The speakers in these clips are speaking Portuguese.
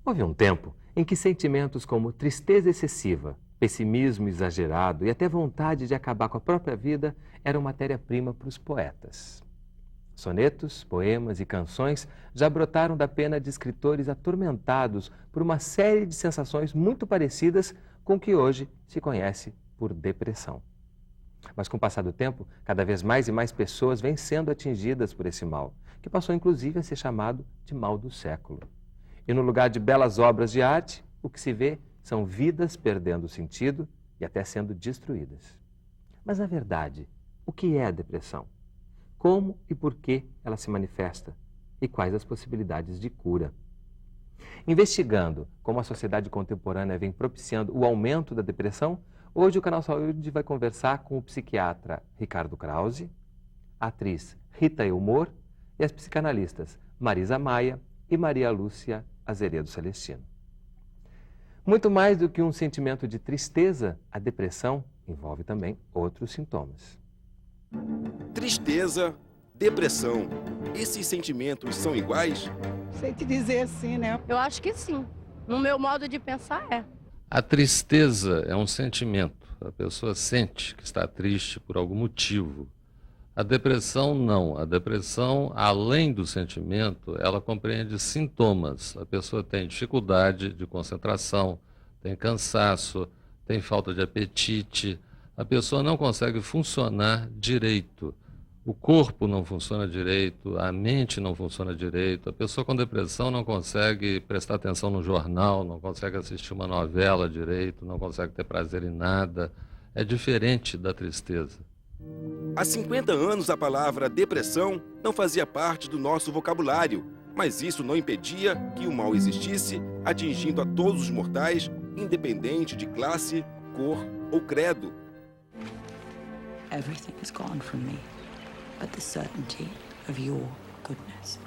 Houve um tempo em que sentimentos como tristeza excessiva, pessimismo exagerado e até vontade de acabar com a própria vida eram matéria-prima para os poetas. Sonetos, poemas e canções já brotaram da pena de escritores atormentados por uma série de sensações muito parecidas com o que hoje se conhece por depressão. Mas com o passar do tempo, cada vez mais e mais pessoas vêm sendo atingidas por esse mal, que passou inclusive a ser chamado de mal do século. E no lugar de belas obras de arte, o que se vê são vidas perdendo o sentido e até sendo destruídas. Mas na verdade, o que é a depressão? Como e por que ela se manifesta? E quais as possibilidades de cura? Investigando como a sociedade contemporânea vem propiciando o aumento da depressão, hoje o Canal Saúde vai conversar com o psiquiatra Ricardo Krause, a atriz Rita Elmore e as psicanalistas Marisa Maia e Maria Lúcia Azeredo Celestino. Muito mais do que um sentimento de tristeza, a depressão envolve também outros sintomas. Tristeza, depressão, esses sentimentos são iguais? Sei te dizer assim, né? Eu acho que sim. No meu modo de pensar, é. A tristeza é um sentimento. A pessoa sente que está triste por algum motivo. A depressão não. A depressão, além do sentimento, ela compreende sintomas. A pessoa tem dificuldade de concentração, tem cansaço, tem falta de apetite. A pessoa não consegue funcionar direito. O corpo não funciona direito, a mente não funciona direito. A pessoa com depressão não consegue prestar atenção no jornal, não consegue assistir uma novela direito, não consegue ter prazer em nada. É diferente da tristeza. Há 50 anos a palavra depressão não fazia parte do nosso vocabulário, mas isso não impedia que o mal existisse, atingindo a todos os mortais, independente de classe, cor ou credo. Everything is gone from me, but the certainty of your goodness.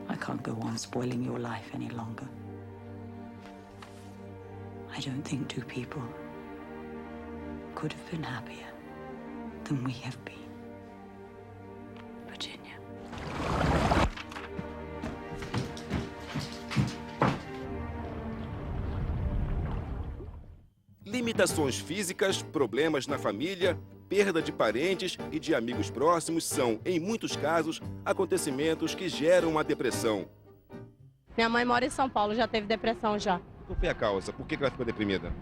I can't go on spoiling your life any longer. I don't think two people could have been happier than we have been. Virginia. Limitações físicas, problemas na família, perda de parentes e de amigos próximos são, em muitos casos, acontecimentos que geram a depressão. Minha mãe mora em São Paulo, já teve depressão já. Qual foi a causa? Por que ela ficou deprimida?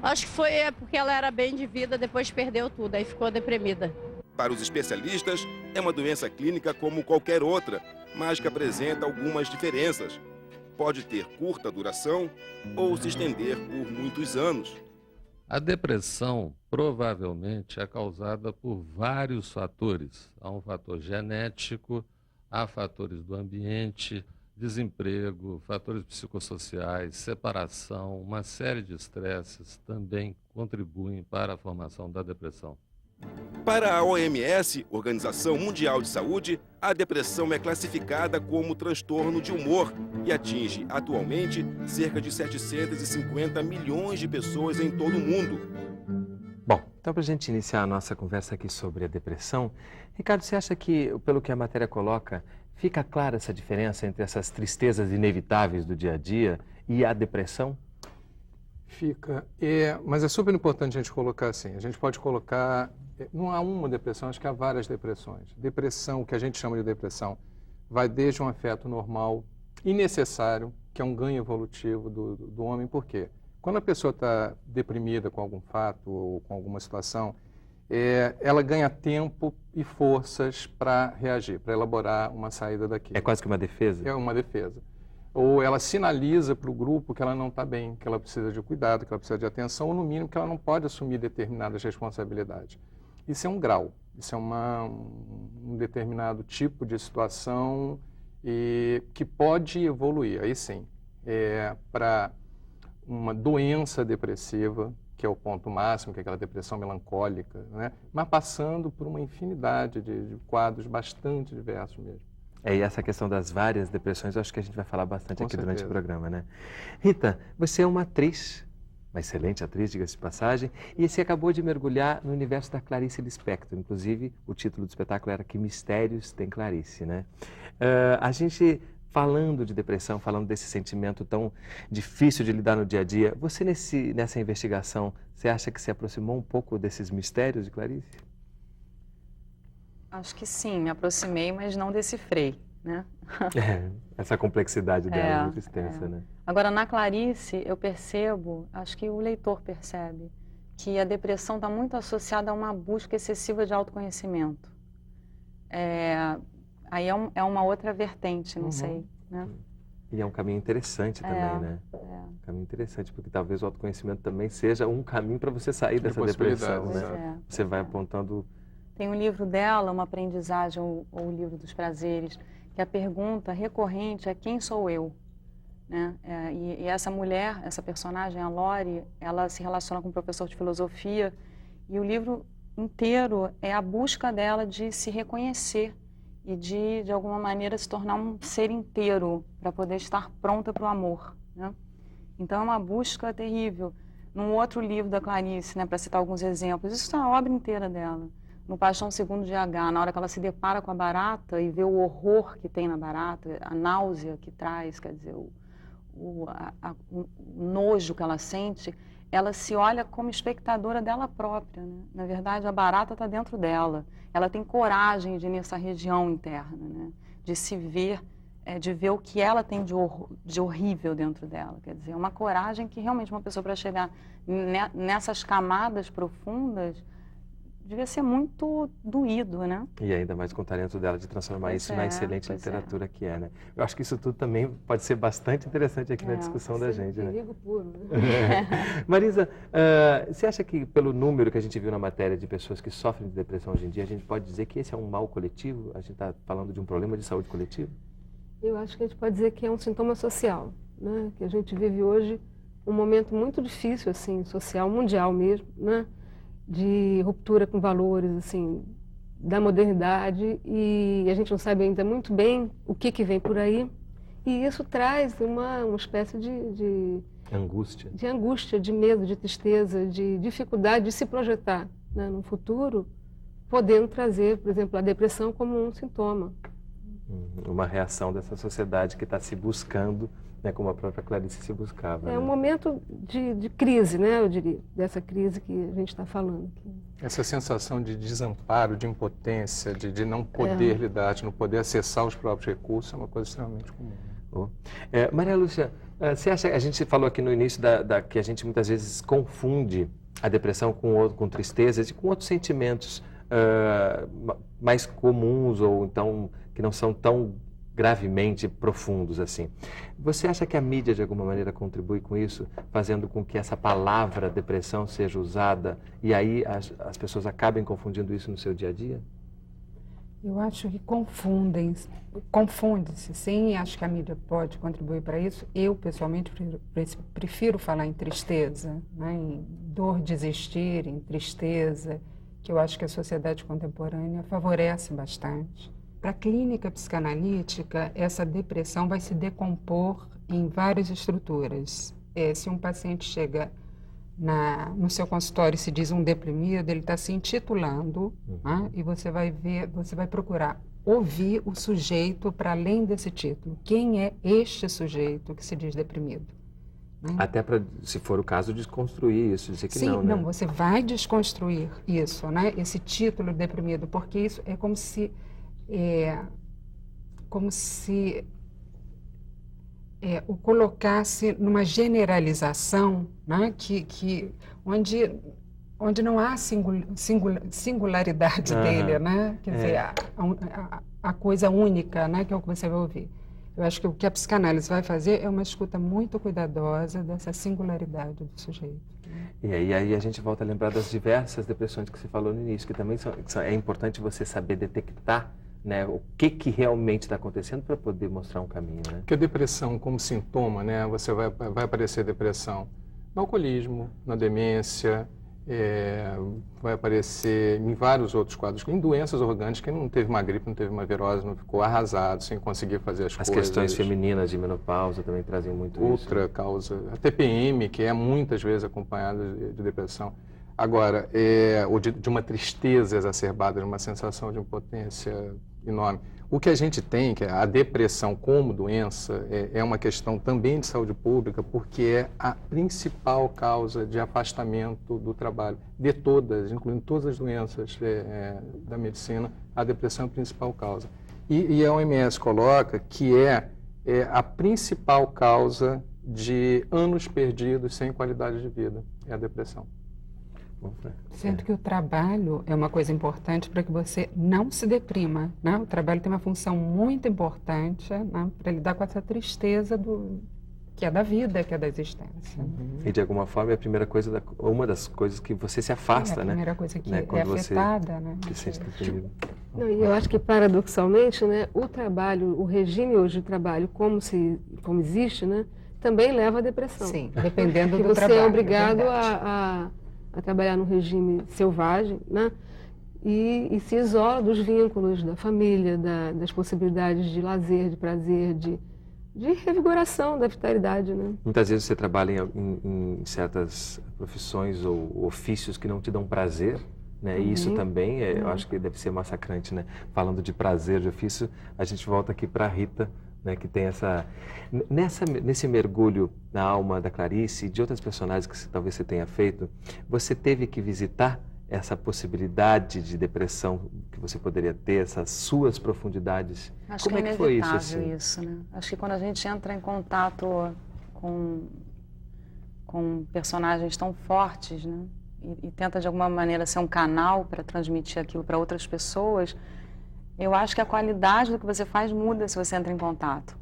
Acho que foi porque ela era bem de vida, depois perdeu tudo, aí ficou deprimida. Para os especialistas, é uma doença clínica como qualquer outra, mas que apresenta algumas diferenças. Pode ter curta duração ou se estender por muitos anos. A depressão provavelmente é causada por vários fatores. Há um fator genético, há fatores do ambiente, desemprego, fatores psicossociais, separação, uma série de estresses também contribuem para a formação da depressão. Para a OMS, Organização Mundial de Saúde, a depressão é classificada como transtorno de humor e atinge, atualmente, cerca de 750 milhões de pessoas em todo o mundo. Bom, então para a gente iniciar a nossa conversa aqui sobre a depressão, Ricardo, você acha que, pelo que a matéria coloca, fica clara essa diferença entre essas tristezas inevitáveis do dia a dia e a depressão? Fica. Mas é super importante a gente colocar assim. A gente pode colocar... Não há uma depressão, acho que há várias depressões. Depressão, o que a gente chama de depressão, vai desde um afeto normal e necessário, que é um ganho evolutivo do homem. Por quê? Quando a pessoa está deprimida com algum fato ou com alguma situação, ela ganha tempo e forças para reagir, para elaborar uma saída daquilo. É quase que uma defesa? É uma defesa. Ou ela sinaliza para o grupo que ela não está bem, que ela precisa de cuidado, que ela precisa de atenção, ou no mínimo que ela não pode assumir determinadas responsabilidades. Isso é um grau, isso é um determinado tipo de situação que pode evoluir, aí sim, para uma doença depressiva, que é o ponto máximo, que é aquela depressão melancólica, né? Mas passando por uma infinidade de quadros bastante diversos mesmo. E essa questão das várias depressões, eu acho que a gente vai falar bastante Com aqui certeza. durante o programa, né? Rita, você é uma atriz, uma excelente atriz, diga-se de passagem, e você acabou de mergulhar no universo da Clarice Lispector. Inclusive, o título do espetáculo era Que Mistérios Tem Clarice, né? A gente falando de depressão, falando desse sentimento tão difícil de lidar no dia a dia, você nessa investigação, você acha que se aproximou um pouco desses mistérios de Clarice? Acho que sim, me aproximei, mas não decifrei, né? Essa complexidade dela é muito extensa, né? Agora, na Clarice, eu percebo, acho que o leitor percebe, que a depressão está muito associada a uma busca excessiva de autoconhecimento. Aí é uma outra vertente, não sei, né? E é um caminho interessante também, né? Um caminho interessante, porque talvez o autoconhecimento também seja um caminho para você sair dessa depressão, né? Você vai apontando... Tem um livro dela, Uma Aprendizagem, ou o Livro dos Prazeres, que a pergunta recorrente é quem sou eu? Né? E essa mulher, essa personagem, a Lori, ela se relaciona com um professor de filosofia e o livro inteiro é a busca dela de se reconhecer e de alguma maneira, se tornar um ser inteiro para poder estar pronta para o amor, né? Então, é uma busca terrível. Num outro livro da Clarice, né, para citar alguns exemplos, isso está a obra inteira dela. No Paixão Segundo de H, na hora que ela se depara com a barata e vê o horror que tem na barata, a náusea que traz, quer dizer, o nojo que ela sente, ela se olha como espectadora dela própria, né? Na verdade, a barata está dentro dela. Ela tem coragem de ir nessa região interna, né? De se ver, de ver o que ela tem de horrível dentro dela. Quer dizer, é uma coragem que realmente uma pessoa, para chegar nessas camadas profundas, devia ser muito doído, né? E ainda mais com o talento dela de transformar isso na excelente literatura que é, né? Eu acho que isso tudo também pode ser bastante interessante aqui na discussão da gente, né? Perigo puro, né? Marisa, você acha que pelo número que a gente viu na matéria de pessoas que sofrem de depressão hoje em dia, a gente pode dizer que esse é um mal coletivo? A gente está falando de um problema de saúde coletiva? Eu acho que a gente pode dizer que é um sintoma social, né? Que a gente vive hoje um momento muito difícil, assim, social, mundial mesmo, né? De ruptura com valores, assim, da modernidade, e a gente não sabe ainda muito bem o que vem por aí, e isso traz uma espécie de angústia. De angústia, de medo, de tristeza, de dificuldade de se projetar, né, no futuro, podendo trazer, por exemplo, a depressão como um sintoma. Uma reação dessa sociedade que está se buscando, né, como a própria Clarice se buscava. É um momento de crise, né, eu diria, dessa crise que a gente está falando aqui. Essa sensação de desamparo, de impotência, de não poder lidar, de não poder acessar os próprios recursos, é uma coisa extremamente comum. Maria Lúcia, você acha, a gente falou aqui no início que a gente muitas vezes confunde a depressão com tristeza e com outros sentimentos mais comuns ou então que não são tão gravemente profundos assim. Você acha que a mídia de alguma maneira contribui com isso, fazendo com que essa palavra depressão seja usada e aí as pessoas acabem confundindo isso no seu dia a dia? Eu acho que confunde-se, sim, acho que a mídia pode contribuir para isso. Eu, pessoalmente, prefiro falar em tristeza, né, em dor de existir, em tristeza, que eu acho que a sociedade contemporânea favorece bastante. Para a clínica psicanalítica, essa depressão vai se decompor em várias estruturas. Se um paciente chega no seu consultório e se diz um deprimido, ele está se intitulando, né? E você vai procurar ouvir o sujeito para além desse título. Quem é este sujeito que se diz deprimido? Né? Até para, se for o caso, desconstruir isso, dizer que não, né? Não, você vai desconstruir isso, né? Esse título deprimido, porque isso é como se o colocasse numa generalização, né, onde não há singularidade dele, né? Quer dizer, a coisa única, né, que é o que você vai ouvir. Eu acho que o que a psicanálise vai fazer é uma escuta muito cuidadosa dessa singularidade do sujeito. E aí a gente volta a lembrar das diversas depressões que você falou no início, que também é importante você saber detectar, né, o que realmente está acontecendo para poder mostrar um caminho, né? Porque a depressão como sintoma, né, você vai aparecer depressão no alcoolismo, na demência, vai aparecer em vários outros quadros, em doenças orgânicas. Quem não teve uma gripe, não teve uma virose, não ficou arrasado, sem conseguir fazer as coisas. As questões femininas de menopausa também trazem muito isso. Outra causa, a TPM, que é muitas vezes acompanhada de depressão. Agora, ou de uma tristeza exacerbada, de uma sensação de impotência enorme. O que a gente tem, que é a depressão como doença, é uma questão também de saúde pública, porque é a principal causa de afastamento do trabalho, de todas, incluindo todas as doenças da medicina, a depressão é a principal causa. E a OMS coloca que é a principal causa de anos perdidos sem qualidade de vida, é a depressão. Sendo que o trabalho é uma coisa importante para que você não se deprima, né? O trabalho tem uma função muito importante, né, para lidar com essa tristeza que é da vida, que é da existência. E de alguma forma é a primeira coisa, uma das coisas que você se afasta, né? É a primeira coisa que né? é afetada, né? Que se sente deprimido. Não, e eu acho que, paradoxalmente, né, o trabalho, o regime hoje de trabalho, como existe, né, também leva à depressão. Sim, dependendo do você trabalho. É obrigado a trabalhar num regime selvagem, né, e se isola dos vínculos da família, das possibilidades de lazer, de prazer, de revigoração da vitalidade, né? Muitas vezes você trabalha em certas profissões ou ofícios que não te dão prazer, né? E isso também, eu acho que deve ser massacrante, né? Falando de prazer de ofício, a gente volta aqui para a Rita, né? Que tem nesse mergulho na alma da Clarice e de outras personagens que talvez você tenha feito, você teve que visitar essa possibilidade de depressão que você poderia ter, essas suas profundidades. Acho Como que é que foi inevitável isso, assim? né? Acho que quando a gente entra em contato com personagens tão fortes, né? E tenta de alguma maneira ser um canal para transmitir aquilo para outras pessoas, eu acho que a qualidade do que você faz muda se você entra em contato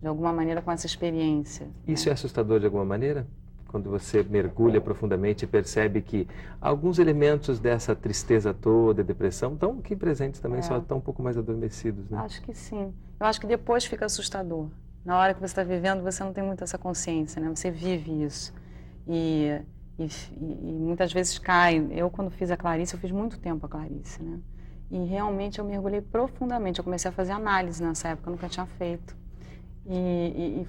de alguma maneira com essa experiência. Isso é assustador de alguma maneira? Quando você mergulha profundamente e percebe que alguns elementos dessa tristeza toda, depressão, estão aqui presentes também, só estão um pouco mais adormecidos, né? Acho que sim. Eu acho que depois fica assustador. Na hora que você está vivendo, você não tem muito essa consciência, né? Você vive isso. E muitas vezes cai. Eu, quando fiz a Clarice, eu fiz muito tempo a Clarice, né? E realmente eu mergulhei profundamente. Eu comecei a fazer análise nessa época, eu nunca tinha feito. E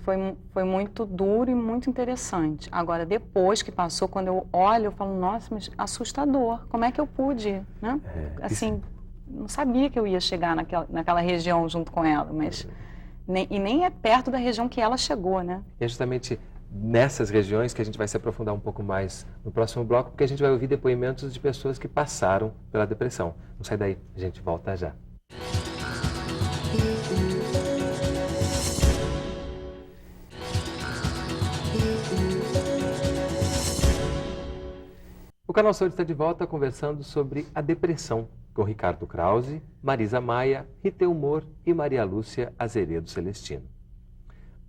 foi muito duro e muito interessante. Agora, depois que passou, quando eu olho, eu falo, nossa, mas assustador. Como é que eu pude, né? Assim, não sabia que eu ia chegar naquela região junto com ela, mas nem é perto da região que ela chegou, né? E é justamente nessas regiões que a gente vai se aprofundar um pouco mais no próximo bloco, porque a gente vai ouvir depoimentos de pessoas que passaram pela depressão. Não sai daí, a gente volta já. O Canal Saúde está de volta conversando sobre a depressão com Ricardo Krause, Marisa Maia, Rita Elmore e Maria Lúcia Azeredo Celestino.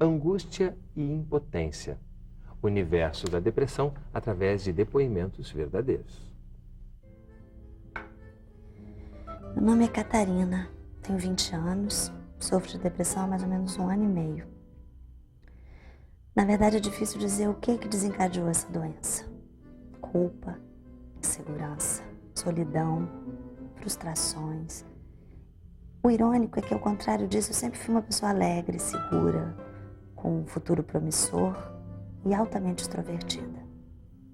Angústia e impotência. O universo da depressão através de depoimentos verdadeiros. Meu nome é Catarina, tenho 20 anos, sofro de depressão há mais ou menos 1 ano e meio. Na verdade é difícil dizer o que desencadeou essa doença. Culpa, insegurança, solidão, frustrações. O irônico é que, ao contrário disso, eu sempre fui uma pessoa alegre, segura, com um futuro promissor e altamente extrovertida.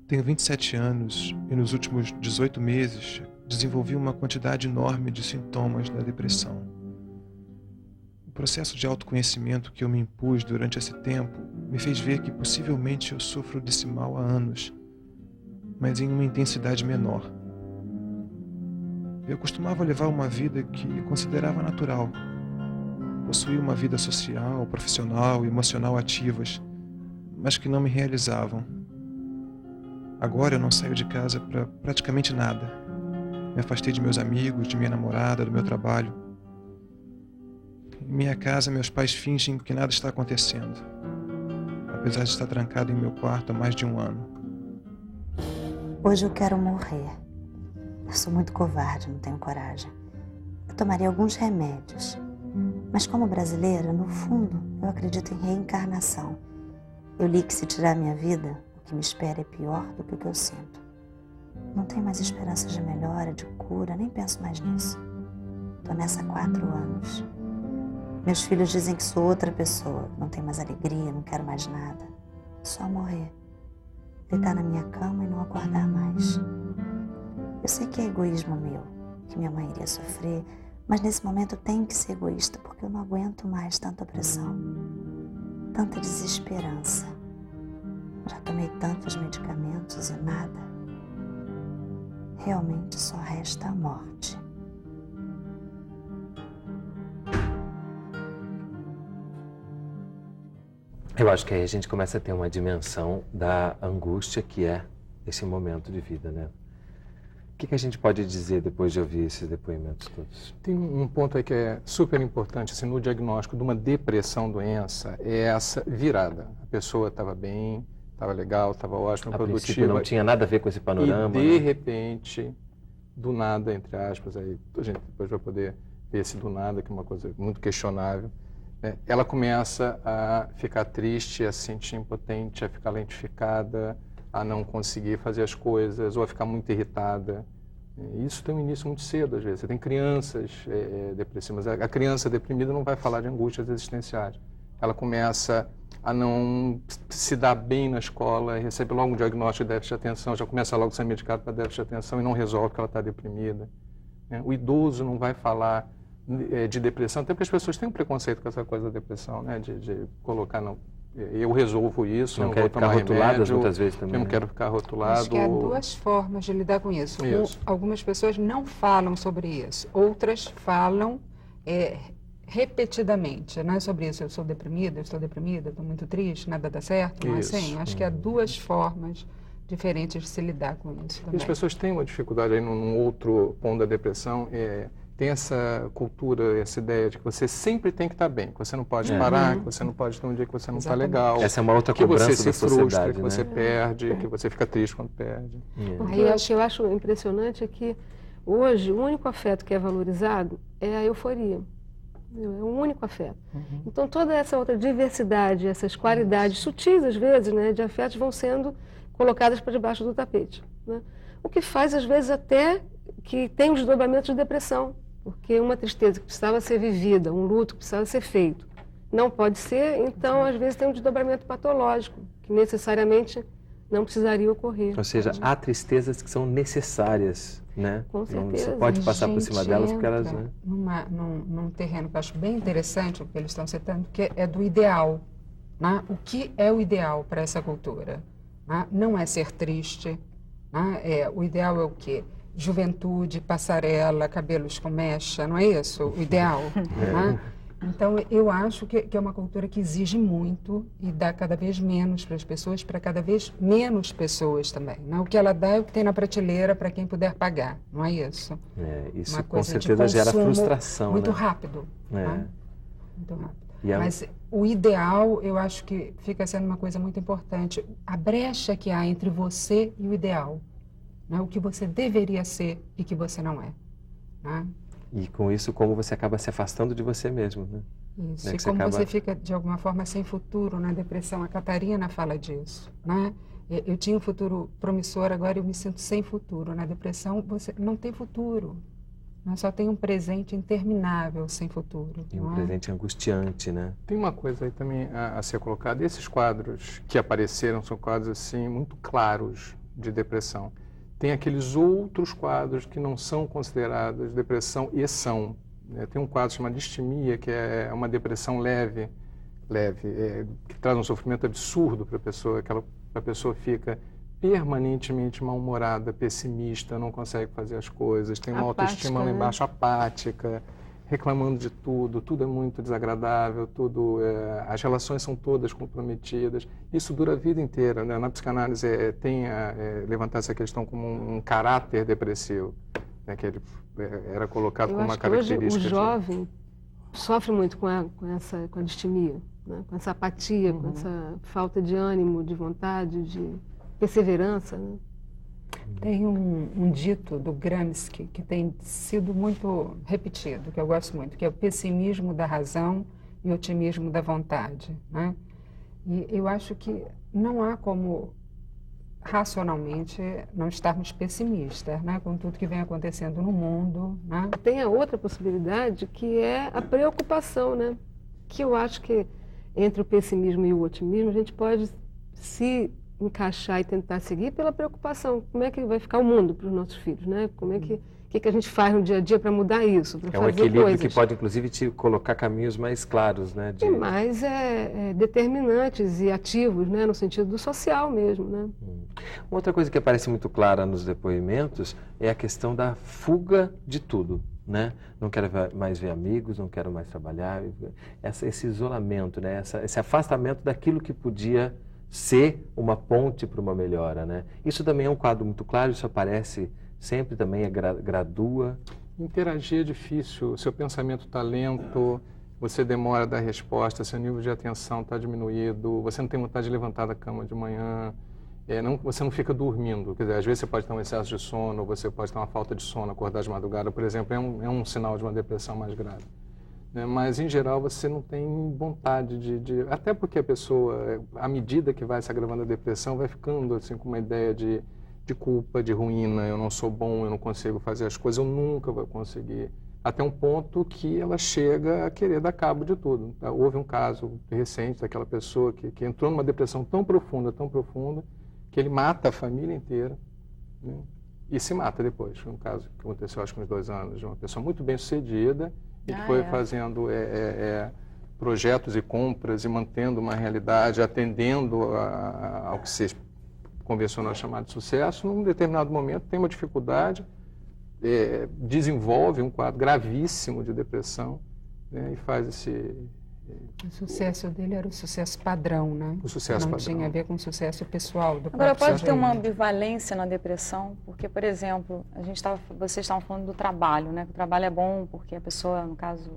Tenho 27 anos e nos últimos 18 meses desenvolvi uma quantidade enorme de sintomas da depressão. O processo de autoconhecimento que eu me impus durante esse tempo me fez ver que possivelmente eu sofro desse mal há anos, mas em uma intensidade menor. Eu costumava levar uma vida que considerava natural. Possuía uma vida social, profissional e emocional ativas, mas que não me realizavam. Agora eu não saio de casa para praticamente nada. Me afastei de meus amigos, de minha namorada, do meu trabalho. Em minha casa, meus pais fingem que nada está acontecendo, apesar de estar trancado em meu quarto há mais de 1 ano. Hoje eu quero morrer. Eu sou muito covarde, não tenho coragem. Eu tomaria alguns remédios. Mas como brasileira, no fundo, eu acredito em reencarnação. Eu li que se tirar minha vida, o que me espera é pior do que o que eu sinto. Não tenho mais esperança de melhora, de cura, nem penso mais nisso. Tô nessa há 4 anos. Meus filhos dizem que sou outra pessoa, não tenho mais alegria, não quero mais nada. Só morrer. Deitar na minha cama e não acordar mais. Eu sei que é egoísmo meu, que minha mãe iria sofrer, Mas nesse momento eu tenho que ser egoísta, porque eu não aguento mais tanta opressão, tanta desesperança. Já tomei tantos medicamentos e nada. Realmente só resta a morte. Eu acho que aí a gente começa a ter uma dimensão da angústia que é esse momento de vida, né? O que a gente pode dizer depois de ouvir esses depoimentos todos? Tem um ponto aí que é super importante assim, no diagnóstico de uma depressão doença, é essa virada. A pessoa estava bem, estava legal, estava ótima, produtiva. Não tinha nada a ver com esse panorama. E de repente, do nada, entre aspas, aí a gente depois vai poder ver esse do nada, que é uma coisa muito questionável, né? Ela começa a ficar triste, a se sentir impotente, a ficar lentificada, a não conseguir fazer as coisas, ou a ficar muito irritada. Isso tem um início muito cedo, às vezes. Você tem crianças depressivas. A criança deprimida não vai falar de angústias existenciais. Ela começa a não se dar bem na escola, recebe logo um diagnóstico de déficit de atenção, já começa logo a ser medicado para déficit de atenção e não resolve que ela está deprimida. O idoso não vai falar de depressão, até porque as pessoas têm um preconceito com essa coisa da depressão, né? De colocar, não, eu resolvo isso, não vou tomar remédio. Não quero ficar rotuladas muitas vezes também. Eu não quero ficar rotulado. Acho que há duas formas de lidar com isso. Algumas pessoas não falam sobre isso, outras falam repetidamente, não é sobre isso, eu estou deprimida, estou muito triste, nada dá certo, não é assim? Acho que há duas formas diferentes de se lidar com isso também. E as pessoas têm uma dificuldade aí num outro ponto da depressão, tem essa cultura, essa ideia de que você sempre tem que estar bem, que você não pode parar, que você não pode ter um dia que você não está legal. Essa é uma outra cobrança da sociedade, que você se frustra, que você perde, que você fica triste quando perde. Aí eu acho impressionante é que hoje o único afeto que é valorizado é a euforia. É o único afeto. Então toda essa outra diversidade, essas qualidades sutis às vezes, né, de afetos vão sendo colocadas para debaixo do tapete, né? O que faz às vezes até que tem um desdobramento de depressão, porque uma tristeza que precisava ser vivida, um luto que precisava ser feito, não pode ser, então às vezes tem um desdobramento patológico, que necessariamente não precisaria ocorrer. Ou seja, há tristezas que são necessárias, né? Com certeza. Não se pode passar por cima delas porque elas... num terreno que eu acho bem interessante, o que eles estão citando, que é do ideal, né? O que é o ideal para essa cultura? Né? Não é ser triste, né? O ideal é o quê? Juventude, passarela, cabelos com mecha, não é isso? O ideal. Né? Então, eu acho que é uma cultura que exige muito e dá cada vez menos para as pessoas, para cada vez menos pessoas também. Né? O que ela dá é o que tem na prateleira para quem puder pagar, não é isso? Isso com certeza gera frustração. Muito né? rápido. Né? Muito rápido. Mas o ideal, eu acho que fica sendo uma coisa muito importante. A brecha que há entre você e o ideal. Né? O que você deveria ser e que você não é. Né? E com isso, como você acaba se afastando de você mesmo, né? Isso, e como você fica, de alguma forma, sem futuro na depressão. A Catarina fala disso, né? Eu tinha um futuro promissor, agora eu me sinto sem futuro. Na depressão, você não tem futuro. Né? Só tem um presente interminável sem futuro. E um presente angustiante, né? Tem uma coisa aí também a ser colocada. Esses quadros que apareceram são quadros, assim, muito claros de depressão. Tem aqueles outros quadros que não são considerados depressão e são. Tem um quadro chamado distimia, que é uma depressão leve, que traz um sofrimento absurdo para a pessoa, que a pessoa fica permanentemente mal-humorada, pessimista, não consegue fazer as coisas, tem uma autoestima lá embaixo, apática, reclamando de tudo é muito desagradável, as relações são todas comprometidas. Isso dura a vida inteira, né? Na psicanálise tem levantar essa questão como um caráter depressivo, né? Que ele era colocado como uma característica. Hoje o jovem sofre muito com a distimia, né? Com essa apatia, com essa falta de ânimo, de vontade, de perseverança, né? Tem um dito do Gramsci que tem sido muito repetido, que eu gosto muito, que é o pessimismo da razão e o otimismo da vontade. Né? E eu acho que não há como, racionalmente, não estarmos pessimistas, né? Com tudo que vem acontecendo no mundo. Né? Tem a outra possibilidade, que é a preocupação, né? Que eu acho que entre o pessimismo e o otimismo a gente pode se encaixar e tentar seguir pela preocupação. Como é que vai ficar o mundo para os nossos filhos, né? Como é que que a gente faz no dia a dia para mudar isso, para É um fazer equilíbrio coisas. que pode, inclusive, te colocar caminhos mais claros, né? E mais determinantes e ativos, né? No sentido do social mesmo, né? Uma outra coisa que aparece muito clara nos depoimentos é a questão da fuga de tudo, né? Não quero mais ver amigos, não quero mais trabalhar. Esse isolamento, né? Esse afastamento daquilo que podia ser uma ponte para uma melhora, né? Isso também é um quadro muito claro, isso aparece sempre também, gradua. Interagir é difícil, seu pensamento está lento, você demora a dar resposta, seu nível de atenção está diminuído, você não tem vontade de levantar da cama de manhã, você não fica dormindo. Quer dizer, às vezes você pode ter um excesso de sono, você pode ter uma falta de sono, acordar de madrugada, por exemplo, é um sinal de uma depressão mais grave. Mas, em geral, você não tem vontade até porque a pessoa, à medida que vai se agravando a depressão, vai ficando assim, com uma ideia de culpa, de ruína, eu não sou bom, eu não consigo fazer as coisas, eu nunca vou conseguir. Até um ponto que ela chega a querer dar cabo de tudo. Houve um caso recente daquela pessoa que entrou numa depressão tão profunda, que ele mata a família inteira, né? E se mata depois. Foi um caso que aconteceu, acho que uns 2 anos, de uma pessoa muito bem-sucedida, e que foi fazendo projetos e compras e mantendo uma realidade, atendendo ao que se convencional chamado de sucesso. Num determinado momento tem uma dificuldade, desenvolve um quadro gravíssimo de depressão, né, e faz esse... O sucesso dele era o sucesso padrão, né? O sucesso não padrão. tinha a ver com o sucesso pessoal do Agora, próprio pode ter uma sujeito. ambivalência na depressão, porque, por exemplo, vocês estavam falando do trabalho, né? Que o trabalho é bom porque a pessoa, no caso,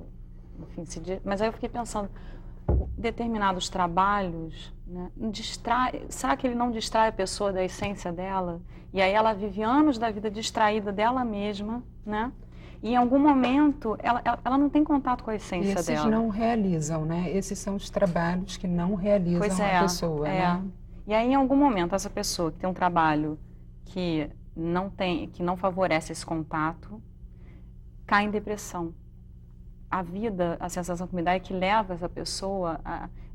enfim, mas aí eu fiquei pensando, determinados trabalhos, né, será que ele não distrai a pessoa da essência dela? E aí ela vive anos da vida distraída dela mesma, né? E em algum momento ela não tem contato com a essência Esses dela. não realizam, né? Esses são os trabalhos que não realizam a pessoa, né? E aí em algum momento essa pessoa que tem um trabalho que não favorece esse contato, cai em depressão. A vida, a sensação que me dá é que leva essa pessoa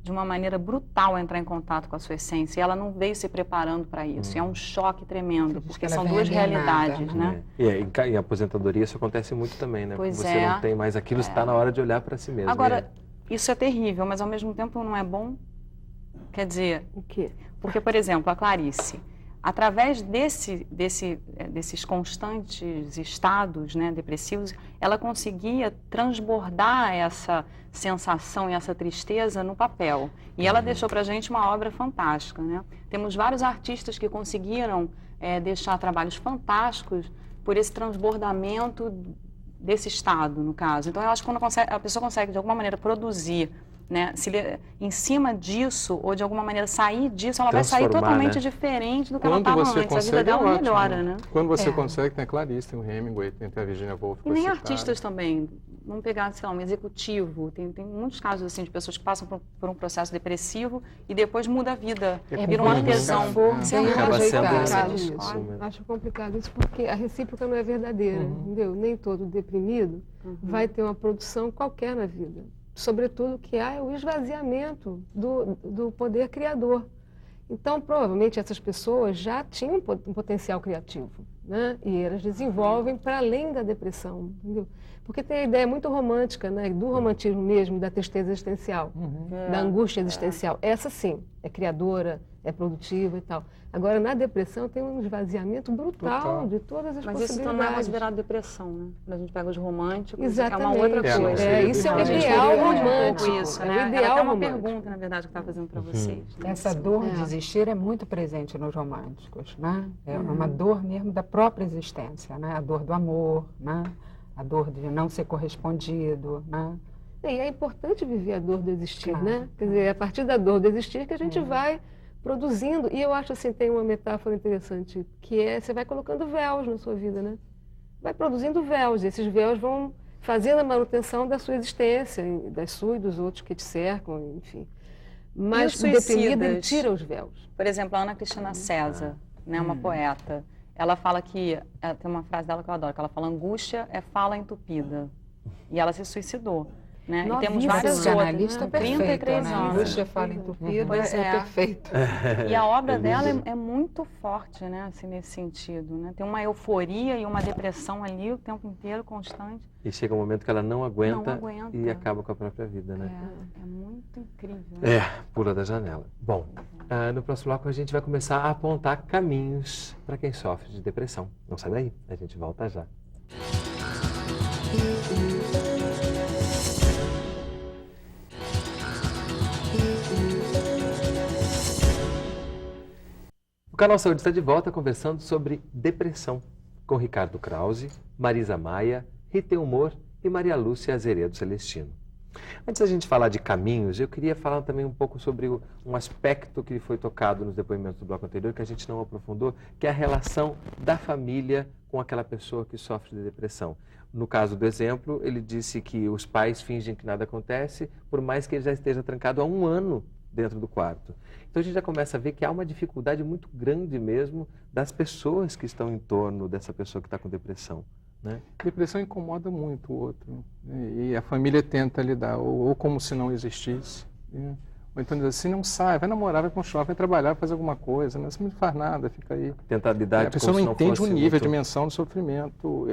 de uma maneira brutal a entrar em contato com a sua essência. E ela não veio se preparando para isso. E é um choque tremendo, porque são duas realidades, né? E em aposentadoria isso acontece muito também, né? Pois Você não tem mais aquilo, está na hora de olhar para si mesmo. Agora, isso é terrível, mas ao mesmo tempo não é bom? Quer dizer... O quê? Porque, por exemplo, a Clarice, através desses constantes estados, né, depressivos, ela conseguia transbordar essa sensação e essa tristeza no papel. E ela deixou para a gente uma obra fantástica, né? Temos vários artistas que conseguiram deixar trabalhos fantásticos por esse transbordamento desse estado, no caso. Então, eu acho que quando a pessoa consegue, de alguma maneira, produzir, né, em cima disso, ou de alguma maneira sair disso, ela vai sair totalmente diferente do que ela estava antes. A vida dela melhora, né? Quando você consegue, tem a Clarice, tem o Hemingway, tem a Virginia Woolf. E nem artistas também. Vamos pegar, sei lá, um executivo. Tem muitos casos assim de pessoas que passam por um processo depressivo e depois muda a vida. Vira um artesão. Acho complicado isso porque a recíproca não é verdadeira, entendeu? Nem todo deprimido vai ter uma produção qualquer na vida. Sobretudo que há o esvaziamento do poder criador. Então, provavelmente, essas pessoas já tinham um potencial criativo, né? E elas desenvolvem para além da depressão, entendeu? Porque tem a ideia muito romântica, né? Do romantismo mesmo, da tristeza existencial, da angústia existencial. Essa, sim, é criadora, é produtiva e tal. Agora, na depressão, tem um esvaziamento brutal de todas as possibilidades. Mas isso também é considerado depressão, né? Quando a gente pega os românticos, exatamente. é uma outra coisa. Isso é um ideal romântico. Isso, né? É um ideal uma romântico. pergunta, na verdade, que eu estava fazendo para vocês. Né? Essa dor de existir é muito presente nos românticos, né? É uma dor mesmo da própria existência, né? A dor do amor, né? A dor de não ser correspondido, né? E é importante viver a dor do existir, né? Quer dizer, é a partir da dor do existir que a gente vai produzindo. E eu acho assim, tem uma metáfora interessante, que é, você vai colocando véus na sua vida, né? Vai produzindo véus, e esses véus vão fazendo a manutenção da sua existência, da sua e dos outros que te cercam, enfim. Mas o deprimido, ele tira os véus. Por exemplo, a Ana Cristina César, né, uma poeta, ela fala que, tem uma frase dela que eu adoro, que ela fala, angústia é fala entupida. E ela se suicidou. né? E Novíssima. temos várias Psicanalista outras. perfeito, 33 né? anos. Você fala entupido, Pois é perfeito. E a obra É dela lindo. é muito forte, né? Assim, nesse sentido, né? Tem uma euforia e uma depressão ali o tempo inteiro, constante. E chega um momento que ela não aguenta, Não aguenta. e acaba com a própria vida, né? É muito incrível. Né? Pula da janela. Bom, no próximo bloco a gente vai começar a apontar caminhos para quem sofre de depressão. Não sai daí, a gente volta já. O Canal Saúde está de volta conversando sobre depressão com Ricardo Krause, Marisa Maia, Rita Humor e Maria Lúcia Azeredo Celestino. Antes da gente falar de caminhos, eu queria falar também um pouco sobre um aspecto que foi tocado nos depoimentos do bloco anterior, que a gente não aprofundou, que é a relação da família com aquela pessoa que sofre de depressão. No caso do exemplo, ele disse que os pais fingem que nada acontece, por mais que ele já esteja trancado há 1 ano dentro do quarto. Então a gente já começa a ver que há uma dificuldade muito grande mesmo das pessoas que estão em torno dessa pessoa que está com depressão. Né? Depressão incomoda muito o outro, né? E a família tenta lidar, ou como se não existisse, né? Ou então diz assim, não sai, vai namorar, vai para um shopping, vai trabalhar, vai fazer alguma coisa, né? Você não faz nada, fica aí. Tentar lidar A pessoa como não se entende o fosse nível, muito... a dimensão do sofrimento.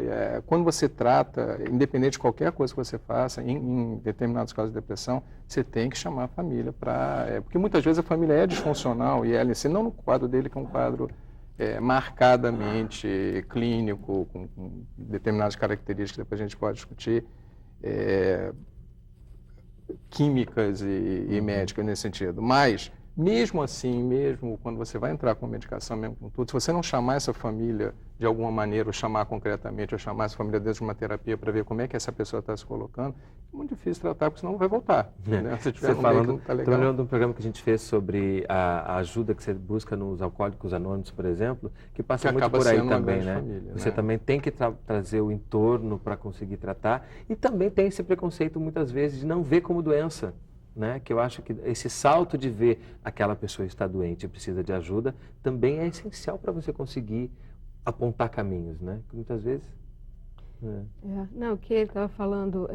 Quando você trata, independente de qualquer coisa que você faça, em determinados casos de depressão, você tem que chamar a família para... porque muitas vezes a família é disfuncional e ela, não no quadro dele, que é um quadro marcadamente clínico, com determinadas características que depois a gente pode discutir, químicas e médicas nesse sentido. Mas, mesmo assim, mesmo quando você vai entrar com medicação, mesmo com tudo, se você não chamar essa família de alguma maneira, ou chamar concretamente, ou chamar essa família dentro de uma terapia para ver como é que essa pessoa está se colocando, é muito difícil tratar, porque senão vai voltar. Né? Se tiver falando, tá legal. tô lembrando de um programa que a gente fez sobre a ajuda que você busca nos Alcoólicos Anônimos, por exemplo, que passa Que muito acaba por aí sendo uma também, grande né? família, Você né? também tem que trazer o entorno para conseguir tratar, e também tem esse preconceito muitas vezes de não ver como doença. Né? Que eu acho que esse salto de ver aquela pessoa está doente e precisa de ajuda também é essencial para você conseguir apontar caminhos, né? Que muitas vezes... Não, que ele estava falando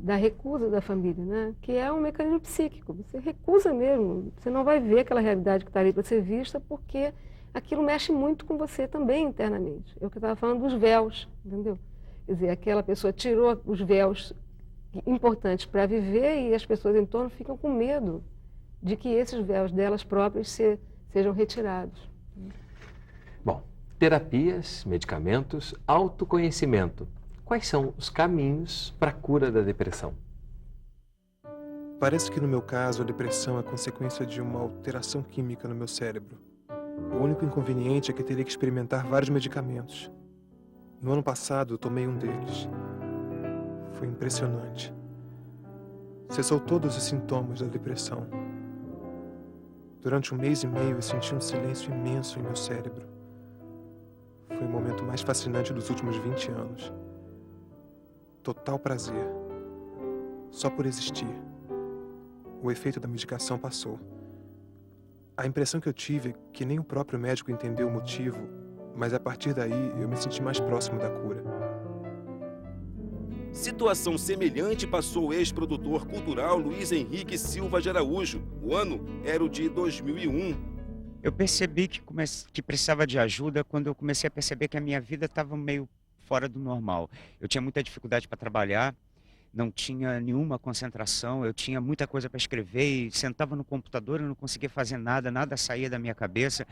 da recusa da família, né? Que é um mecanismo psíquico. Você recusa mesmo, você não vai ver aquela realidade que está ali para ser vista, porque aquilo mexe muito com você também internamente. Eu que estava falando dos véus, entendeu? Quer dizer, aquela pessoa tirou os véus importantes para viver e as pessoas em torno ficam com medo de que esses véus delas próprias sejam retirados. Bom, terapias, medicamentos, autoconhecimento. Quais são os caminhos para a cura da depressão? Parece que no meu caso a depressão é consequência de uma alteração química no meu cérebro. O único inconveniente é que teria que experimentar vários medicamentos. No ano passado eu tomei um deles. Foi impressionante. Cessou todos os sintomas da depressão. Durante 1 mês e meio eu senti um silêncio imenso em meu cérebro. Foi o momento mais fascinante dos últimos 20 anos. Total prazer. Só por existir. O efeito da medicação passou. A impressão que eu tive é que nem o próprio médico entendeu o motivo, mas a partir daí eu me senti mais próximo da cura. Situação semelhante passou o ex-produtor cultural Luiz Henrique Silva de Araújo. O ano era o de 2001. Eu percebi que precisava de ajuda quando eu comecei a perceber que a minha vida estava meio fora do normal. Eu tinha muita dificuldade para trabalhar, não tinha nenhuma concentração, eu tinha muita coisa para escrever e sentava no computador e não conseguia fazer nada, nada saía da minha cabeça.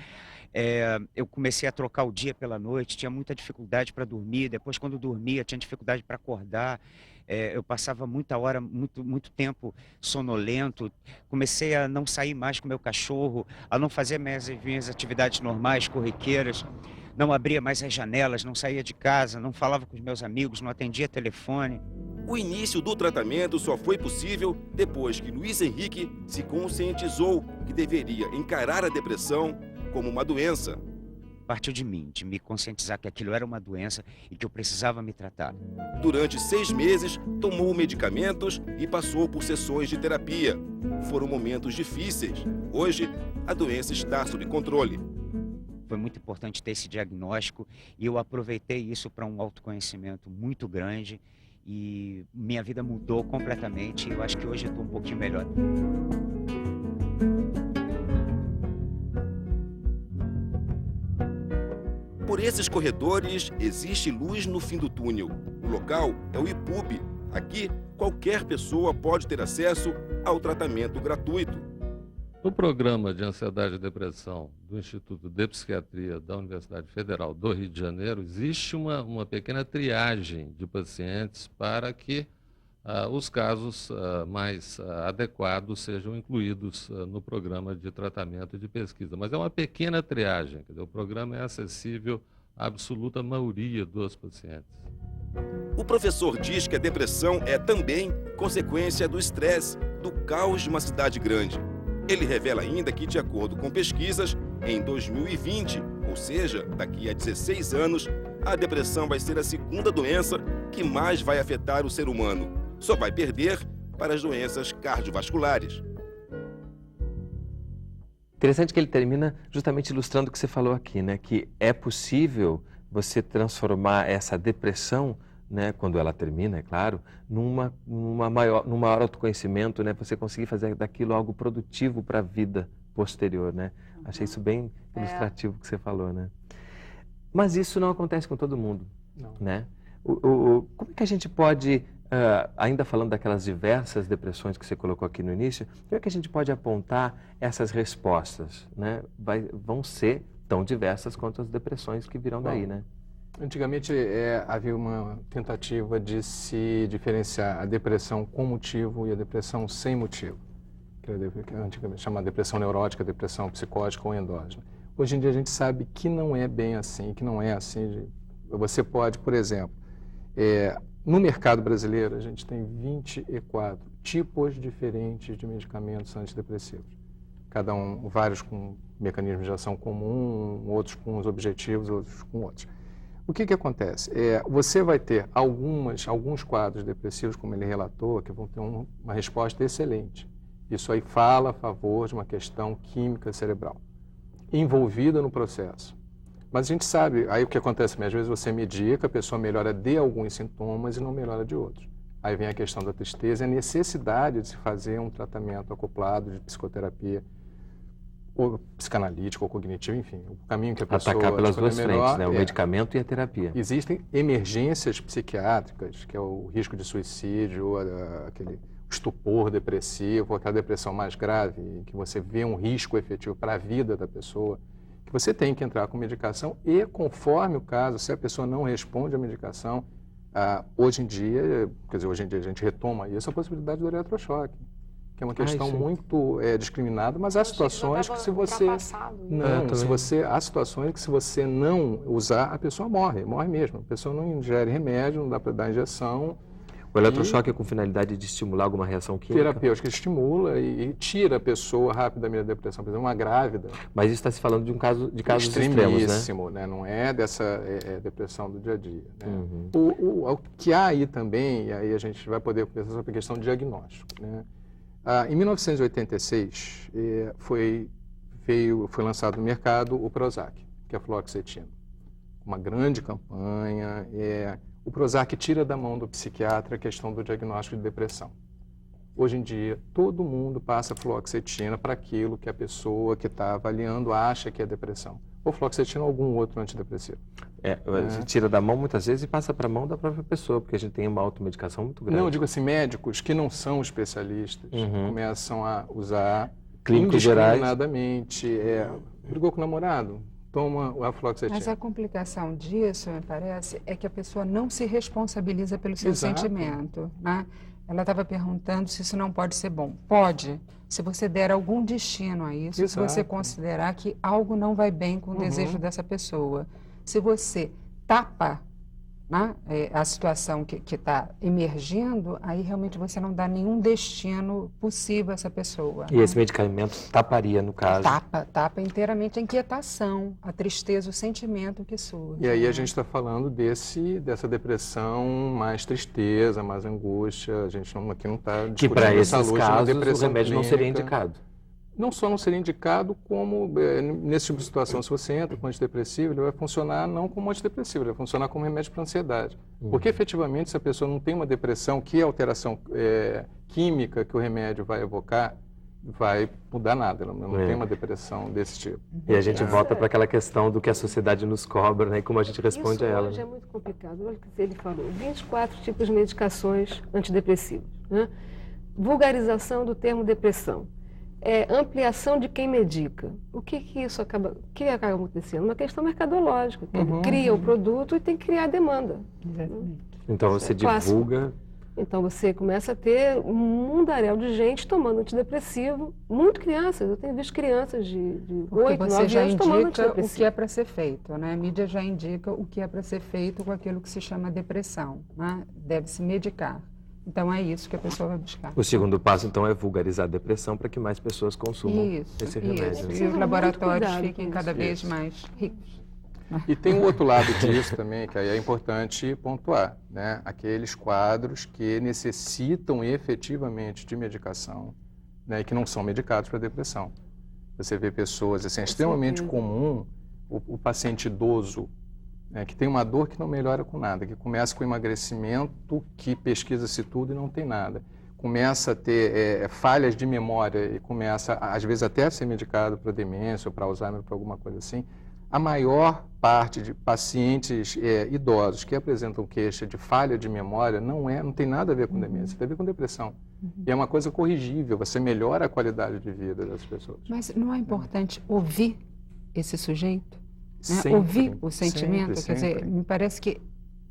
Eu comecei a trocar o dia pela noite, tinha muita dificuldade para dormir, depois quando dormia tinha dificuldade para acordar, eu passava muita hora, muito tempo sonolento, comecei a não sair mais com meu cachorro, a não fazer minhas atividades normais, corriqueiras, não abria mais as janelas, não saía de casa, não falava com os meus amigos, não atendia telefone. O início do tratamento só foi possível depois que Luiz Henrique se conscientizou que deveria encarar a depressão como uma doença. Partiu de mim, de me conscientizar que aquilo era uma doença e que eu precisava me tratar. Durante 6 meses, tomou medicamentos e passou por sessões de terapia. Foram momentos difíceis. Hoje, a doença está sob controle. Foi muito importante ter esse diagnóstico e eu aproveitei isso para um autoconhecimento muito grande e minha vida mudou completamente. Eu acho que hoje eu estou um pouquinho melhor. Por esses corredores existe luz no fim do túnel. O local é o IPUB. Aqui, qualquer pessoa pode ter acesso ao tratamento gratuito. No programa de ansiedade e depressão do Instituto de Psiquiatria da Universidade Federal do Rio de Janeiro, existe uma pequena triagem de pacientes para que os casos mais adequados sejam incluídos no programa de tratamento e de pesquisa. Mas é uma pequena triagem, quer dizer, o programa é acessível à absoluta maioria dos pacientes. O professor diz que a depressão é também consequência do estresse, do caos de uma cidade grande. Ele revela ainda que, de acordo com pesquisas, em 2020, ou seja, daqui a 16 anos, a depressão vai ser a segunda doença que mais vai afetar o ser humano. Só vai perder para as doenças cardiovasculares. Interessante que ele termina justamente ilustrando o que você falou aqui, né? Que é possível você transformar essa depressão, né, quando ela termina, é claro, num maior autoconhecimento, né? Você conseguir fazer daquilo algo produtivo para a vida posterior, né? Achei isso bem ilustrativo que você falou, né? Mas isso não acontece com todo mundo, né? Como é que a gente pode, ainda falando daquelas diversas depressões que você colocou aqui no início, como é que a gente pode apontar essas respostas, né? Vão ser tão diversas quanto as depressões que virão daí, né? Antigamente havia uma tentativa de se diferenciar a depressão com motivo e a depressão sem motivo, que antigamente chamada depressão neurótica, depressão psicótica ou endógena. Hoje em dia a gente sabe que não é bem assim, que não é assim. Você pode, por exemplo, no mercado brasileiro a gente tem 24 tipos diferentes de medicamentos antidepressivos. Cada um, vários com mecanismos de ação comum, outros com os objetivos, outros com outros. O que acontece? Você vai ter alguns quadros depressivos, como ele relatou, que vão ter uma resposta excelente. Isso aí fala a favor de uma questão química cerebral envolvida no processo. Mas a gente sabe, aí o que acontece, às vezes você medica, a pessoa melhora de alguns sintomas e não melhora de outros. Aí vem a questão da tristeza e a necessidade de se fazer um tratamento acoplado de psicoterapia, ou psicanalítico, ou cognitivo, enfim, o caminho que a pessoa atacar pelas duas melhor, frentes, né? O medicamento e a terapia. Existem emergências psiquiátricas, que é o risco de suicídio, aquele estupor depressivo, aquela depressão mais grave, em que você vê um risco efetivo para a vida da pessoa, que você tem que entrar com medicação e, conforme o caso, se a pessoa não responde à medicação, hoje em dia, quer dizer, hoje em dia a gente retoma isso, a possibilidade do eletrochoque, que é uma questão muito discriminada, mas há situações que se você há situações que se você não usar, a pessoa morre mesmo. A pessoa não ingere remédio, não dá para dar injeção. O eletrochoque é com finalidade de estimular alguma reação química? Terapêutica estimula e tira a pessoa rapidamente da depressão. Por exemplo, uma grávida. Mas isso está se falando de casos extremos, né? Não é dessa depressão do dia a dia. Né? O que há aí também, e aí a gente vai poder pensar sobre a questão do diagnóstico, né? Em 1986, foi lançado no mercado o Prozac, que é a fluoxetina. Uma grande campanha. O Prozac tira da mão do psiquiatra a questão do diagnóstico de depressão. Hoje em dia, todo mundo passa fluoxetina para aquilo que a pessoa que está avaliando acha que é depressão. Ou fluoxetina ou algum outro antidepressivo. Você tira da mão muitas vezes e passa para a mão da própria pessoa, porque a gente tem uma automedicação muito grande. Não, eu digo assim, médicos que não são especialistas começam a usar clínicos gerais. Indiscriminadamente. Brigou com o namorado? Toma a fluoxetina. Mas a complicação disso, me parece, é que a pessoa não se responsabiliza pelo seu sentimento, né? Ela estava perguntando se isso não pode ser bom. Pode, se você der algum destino a isso, se você considerar que algo não vai bem com o desejo dessa pessoa. Se você tapa, né, a situação que está emergindo, aí realmente você não dá nenhum destino possível a essa pessoa. E esse medicamento taparia, no caso? Tapa inteiramente a inquietação, a tristeza, o sentimento que surge. E aí a gente está falando dessa depressão, mais tristeza, mais angústia. A gente aqui não está discutindo que para esses saúde, casos depressão o remédio clínica. não seria indicado. Não só não seria indicado, como nesse tipo de situação, se você entra com antidepressivo, ele vai funcionar não como antidepressivo, ele vai funcionar como remédio para ansiedade. Porque efetivamente, se a pessoa não tem uma depressão, que alteração química que o remédio vai evocar, vai mudar nada, ela não tem uma depressão desse tipo. E a gente volta para aquela questão do que a sociedade nos cobra, né, e como a gente responde a ela. Isso hoje é muito complicado. Olha o que ele falou, 24 tipos de medicações antidepressivas, né? Vulgarização do termo depressão. Ampliação de quem medica. O que acaba acontecendo? Uma questão mercadológica. Ele cria o produto e tem que criar a demanda. Exatamente. Então você divulga... Então você começa a ter um mundaréu de gente tomando antidepressivo, muito crianças. Eu tenho visto crianças de 8, 9 anos tomando antidepressivo. O que é para ser feito, né? A mídia já indica o que é para ser feito com aquilo que se chama depressão, né? Deve-se medicar. Então é isso que a pessoa vai buscar. O segundo passo, então, é vulgarizar a depressão para que mais pessoas consumam esse remédio. E os laboratórios fiquem cada vez mais ricos. E tem um outro lado disso também, que aí é importante pontuar, né? Aqueles quadros que necessitam efetivamente de medicação, né? E que não são medicados para depressão. Você vê pessoas, assim, é extremamente comum o paciente idoso, né, que tem uma dor que não melhora com nada, que começa com emagrecimento, que pesquisa-se tudo e não tem nada. Começa a ter falhas de memória e começa, às vezes, até a ser medicado para demência ou para Alzheimer, para alguma coisa assim. A maior parte de pacientes idosos que apresentam queixa de falha de memória não tem nada a ver com demência, tem a ver com depressão. E é uma coisa corrigível, você melhora a qualidade de vida das pessoas. Mas não é importante ouvir esse sujeito? Sempre, ouvir o sentimento? sempre, Quer dizer, me parece que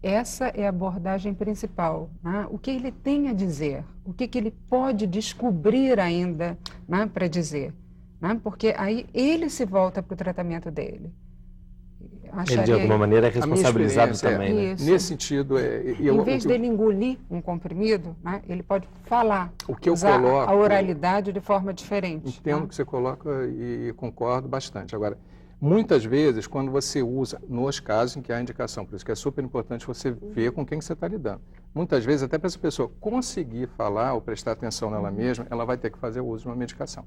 essa é a abordagem principal. Né? O que ele tem a dizer? O que ele pode descobrir ainda, né, para dizer? Né? Porque aí ele se volta para o tratamento dele. Ele, de alguma maneira, é responsabilizado também. Né? Nesse sentido... em vez dele engolir um comprimido, né, ele pode falar, usar a oralidade de forma diferente. Entendo o que você coloca e concordo bastante. Agora, muitas vezes, quando você usa, nos casos em que há indicação, por isso que é super importante você ver com quem você está lidando. Muitas vezes, até para essa pessoa conseguir falar ou prestar atenção nela mesma, ela vai ter que fazer o uso de uma medicação.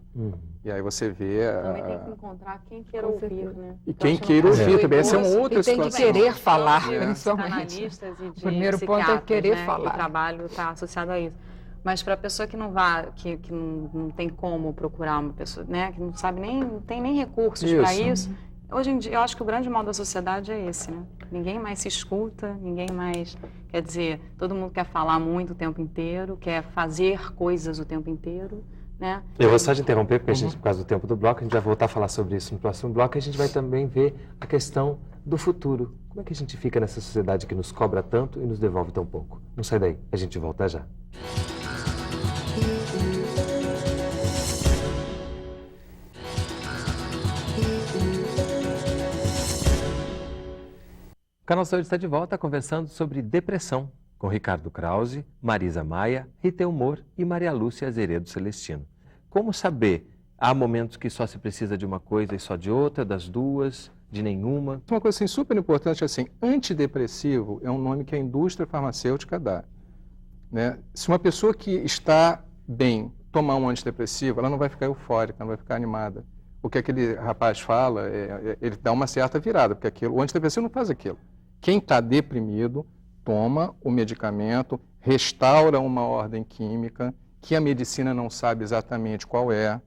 E aí você vê... Também tem que encontrar quem queira ouvir, né? E quem queira ouvir também, essa é uma outra situação. Tem que querer falar, principalmente. Analistas e de o primeiro ponto é querer falar. O trabalho está associado a isso. Mas para a pessoa que não que não tem como procurar uma pessoa, né, que não sabe não tem nem recursos para isso. Hoje em dia, eu acho que o grande mal da sociedade é esse, né? Ninguém mais se escuta, ninguém mais... Quer dizer, todo mundo quer falar muito o tempo inteiro, quer fazer coisas o tempo inteiro, né? Eu vou só te interromper, porque a gente, por causa do tempo do bloco, a gente vai voltar a falar sobre isso no próximo bloco, e a gente vai também ver a questão do futuro. Como é que a gente fica nessa sociedade que nos cobra tanto e nos devolve tão pouco? Não sai daí, a gente volta já. O Canal Saúde está de volta conversando sobre depressão com Ricardo Krause, Marisa Maia, Rita Elmore e Maria Lúcia Azeredo Celestino. Como saber? Há momentos que só se precisa de uma coisa e só de outra, das duas, de nenhuma? Uma coisa assim, super importante, assim, antidepressivo é um nome que a indústria farmacêutica dá. Né? Se uma pessoa que está bem tomar um antidepressivo, ela não vai ficar eufórica, não vai ficar animada. O que aquele rapaz fala, ele dá uma certa virada, porque o antidepressivo não faz aquilo. Quem está deprimido toma o medicamento, restaura uma ordem química que a medicina não sabe exatamente qual é,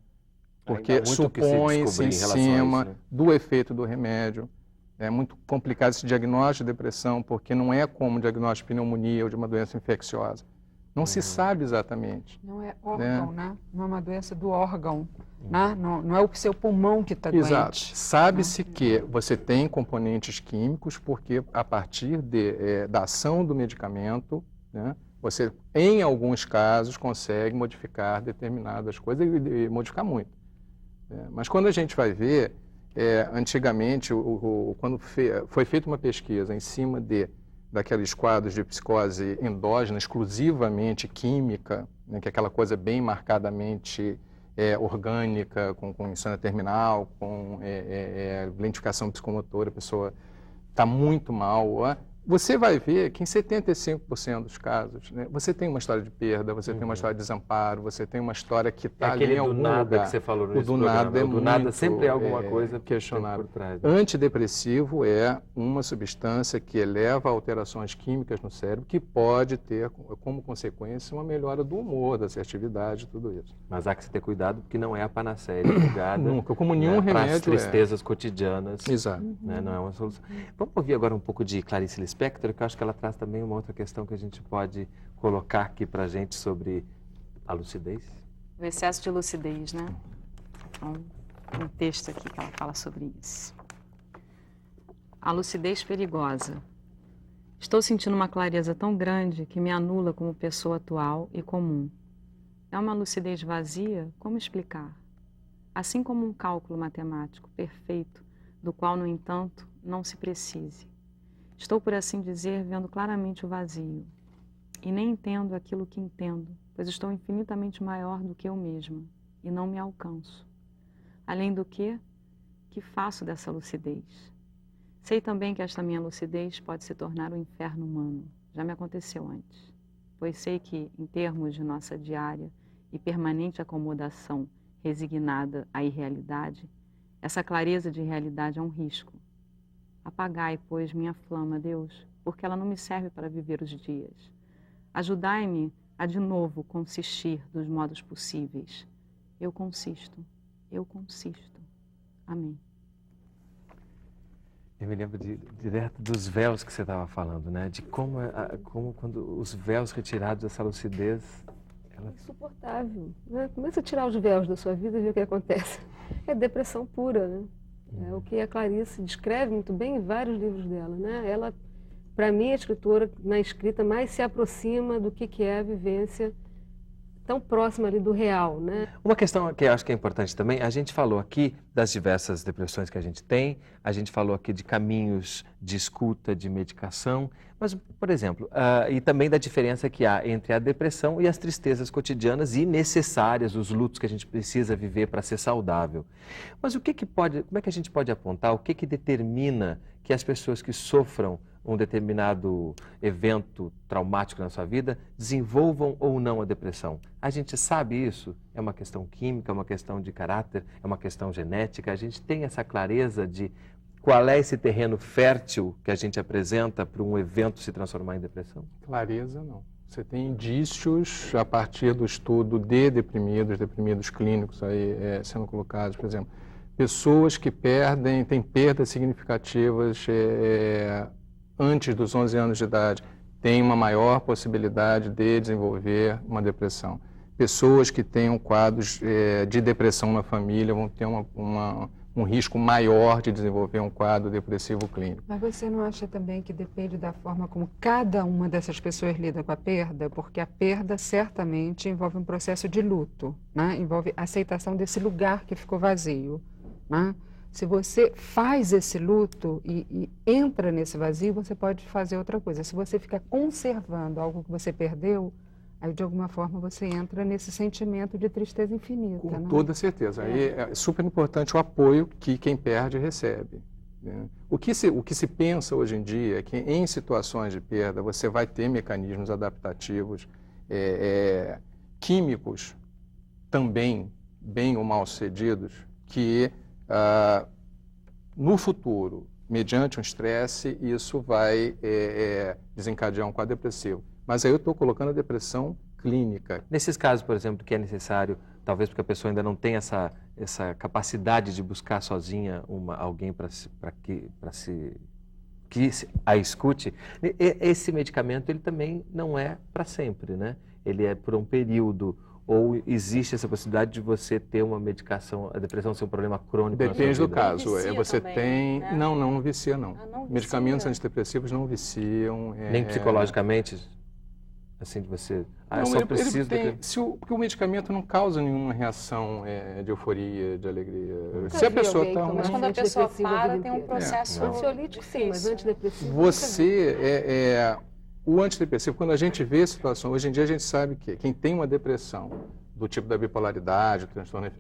porque supõe-se em cima do efeito do remédio. É muito complicado esse diagnóstico de depressão, porque não é como o diagnóstico de pneumonia ou de uma doença infecciosa. Não se sabe exatamente. Não é órgão, né? Não é uma doença do órgão. Né? Não é o seu pulmão que está doente. Exato. Sabe-se que você tem componentes químicos, porque a partir da ação do medicamento, né, você, em alguns casos, consegue modificar determinadas coisas e modificar muito. Mas quando a gente vai ver, antigamente, quando foi feita uma pesquisa em cima daqueles quadros de psicose endógena, exclusivamente química, né, que é aquela coisa bem marcadamente orgânica, com insônia terminal, com lentificação psicomotora, a pessoa está muito mal, Você vai ver que em 75% dos casos, né, você tem uma história de perda, você tem uma história de desamparo, você tem uma história que está ali em algum lugar. Aquele do nada que você falou no início do programa. O do nada sempre é alguma coisa questionável. Por trás. Antidepressivo é uma substância que eleva alterações químicas no cérebro, que pode ter como consequência uma melhora do humor, da assertividade, tudo isso. Mas há que se ter cuidado, porque não é a panaceia divulgada. Nunca, como nenhum remédio para as tristezas cotidianas. Exato. Né, não é uma solução. Vamos ouvir agora um pouco de Clarice Lispector, que eu acho que ela traz também uma outra questão que a gente pode colocar aqui para a gente sobre a lucidez. O excesso de lucidez, né? Então, um texto aqui que ela fala sobre isso. A lucidez perigosa. Estou sentindo uma clareza tão grande que me anula como pessoa atual e comum. É uma lucidez vazia? Como explicar? Assim como um cálculo matemático perfeito, do qual, no entanto, não se precise. Estou, por assim dizer, vendo claramente o vazio. E nem entendo aquilo que entendo, pois estou infinitamente maior do que eu mesma, e não me alcanço. Além do que faço dessa lucidez? Sei também que esta minha lucidez pode se tornar um inferno humano. Já me aconteceu antes. Pois sei que, em termos de nossa diária e permanente acomodação resignada à irrealidade, essa clareza de realidade é um risco. Apagai, pois, minha flama, Deus, porque ela não me serve para viver os dias. Ajudai-me a de novo consistir dos modos possíveis. Eu consisto. Amém. Eu me lembro direto dos véus que você estava falando, né? De como quando os véus retirados dessa lucidez... É insuportável, né? Começa a tirar os véus da sua vida e ver o que acontece. É depressão pura, né? É o que a Clarice descreve muito bem em vários livros dela, né? Ela, para mim, a escritora, na escrita, mais se aproxima do que é a vivência tão próxima ali do real, né? Uma questão que eu acho que é importante também, a gente falou aqui das diversas depressões que a gente tem, a gente falou aqui de caminhos de escuta, de medicação, mas, por exemplo, e também da diferença que há entre a depressão e as tristezas cotidianas e necessárias, os lutos que a gente precisa viver para ser saudável. Mas como é que a gente pode apontar, o que determina que as pessoas que sofram um determinado evento traumático na sua vida desenvolvam ou não a depressão? A gente sabe isso? É uma questão química, é uma questão de caráter, é uma questão genética? A gente tem essa clareza de qual é esse terreno fértil que a gente apresenta para um evento se transformar em depressão? Clareza, não. Você tem indícios a partir do estudo de deprimidos clínicos aí sendo colocados, por exemplo, pessoas que têm perdas significativas antes dos 11 anos de idade, têm uma maior possibilidade de desenvolver uma depressão. Pessoas que tenham quadros de depressão na família vão ter um risco maior de desenvolver um quadro depressivo clínico. Mas você não acha também que depende da forma como cada uma dessas pessoas lida com a perda? Porque a perda certamente envolve um processo de luto, né? Envolve a aceitação desse lugar que ficou vazio, né? Se você faz esse luto e entra nesse vazio, você pode fazer outra coisa. Se você fica conservando algo que você perdeu, aí de alguma forma você entra nesse sentimento de tristeza infinita. Com toda certeza. Aí é super importante o apoio que quem perde recebe, né? O que se pensa hoje em dia é que em situações de perda você vai ter mecanismos adaptativos, químicos também bem ou mal sucedidos, que no futuro, mediante um estresse, isso vai desencadear um quadro depressivo. Mas aí eu estou colocando a depressão clínica. Nesses casos, por exemplo, que é necessário, talvez porque a pessoa ainda não tem essa capacidade de buscar sozinha alguém que a escute, esse medicamento ele também não é para sempre, né? Ele é por um período. Ou existe essa possibilidade de você ter uma medicação, a depressão ser um problema crônico? Depende do caso. Você também, tem... né? Não vicia, não. Não Medicamentos vicia. antidepressivos não viciam. Nem psicologicamente? Assim, de você... eu só preciso... Porque o medicamento não causa nenhuma reação de euforia, de alegria. Se a pessoa está... Mas quando a pessoa para, tem um processo... Ansiolítico sim, mas antidepressivo... O antidepressivo, quando a gente vê a situação, hoje em dia a gente sabe que quem tem uma depressão do tipo da bipolaridade, o transtorno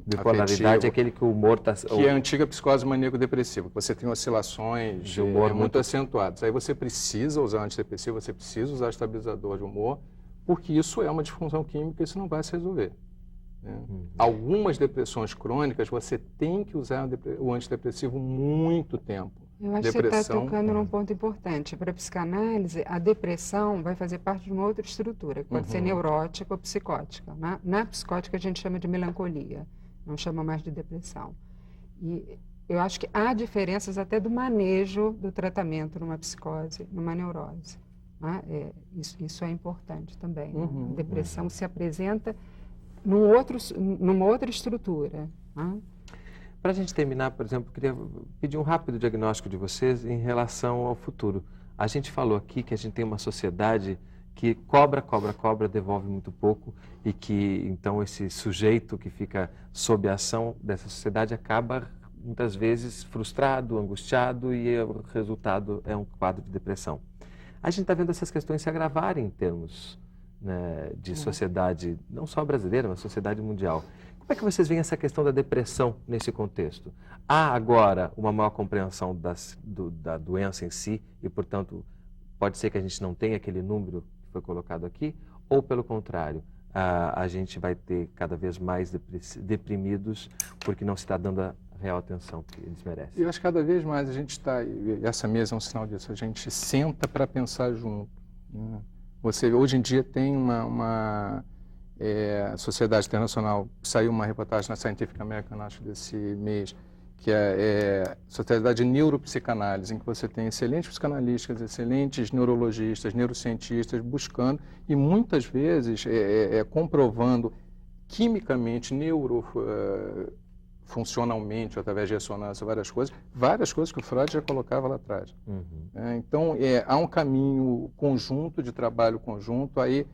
bipolaridade afetivo, é aquele que o humor está... Que é a antiga psicose maníaco-depressiva, que você tem oscilações de humor muito acentuadas. Aí você precisa usar antidepressivo, você precisa usar estabilizador de humor, porque isso é uma disfunção química e isso não vai se resolver. Né? Algumas depressões crônicas você tem que usar o antidepressivo muito tempo. Eu acho que você está tocando num ponto importante. Para a psicanálise, a depressão vai fazer parte de uma outra estrutura, que pode ser neurótica ou psicótica. Na psicótica a gente chama de melancolia, não chama mais de depressão. E eu acho que há diferenças até do manejo do tratamento numa psicose, numa neurose. Né? Isso é importante também. Né? A depressão se apresenta numa outra estrutura. Né? Para a gente terminar, por exemplo, eu queria pedir um rápido diagnóstico de vocês em relação ao futuro. A gente falou aqui que a gente tem uma sociedade que cobra, devolve muito pouco e que, então, esse sujeito que fica sob a ação dessa sociedade acaba, muitas vezes, frustrado, angustiado e o resultado é um quadro de depressão. A gente está vendo essas questões se agravarem em termos, né, de sociedade, não só brasileira, mas sociedade mundial. Como é que vocês veem essa questão da depressão nesse contexto? Há agora uma maior compreensão da doença em si e, portanto, pode ser que a gente não tenha aquele número que foi colocado aqui? Ou, pelo contrário, a gente vai ter cada vez mais deprimidos porque não se está dando a real atenção que eles merecem? Eu acho que cada vez mais a gente está, e essa mesa é um sinal disso, a gente senta para pensar junto. Né? Você, hoje em dia, tem uma Sociedade Internacional, saiu uma reportagem na Scientific American, acho, desse mês, que é Sociedade de Neuropsicanálise, em que você tem excelentes psicanalistas, excelentes neurologistas, neurocientistas buscando e muitas vezes comprovando quimicamente, funcionalmente, através de ressonância, várias coisas que o Freud já colocava lá atrás. Então, há um caminho conjunto, de trabalho conjunto, aí,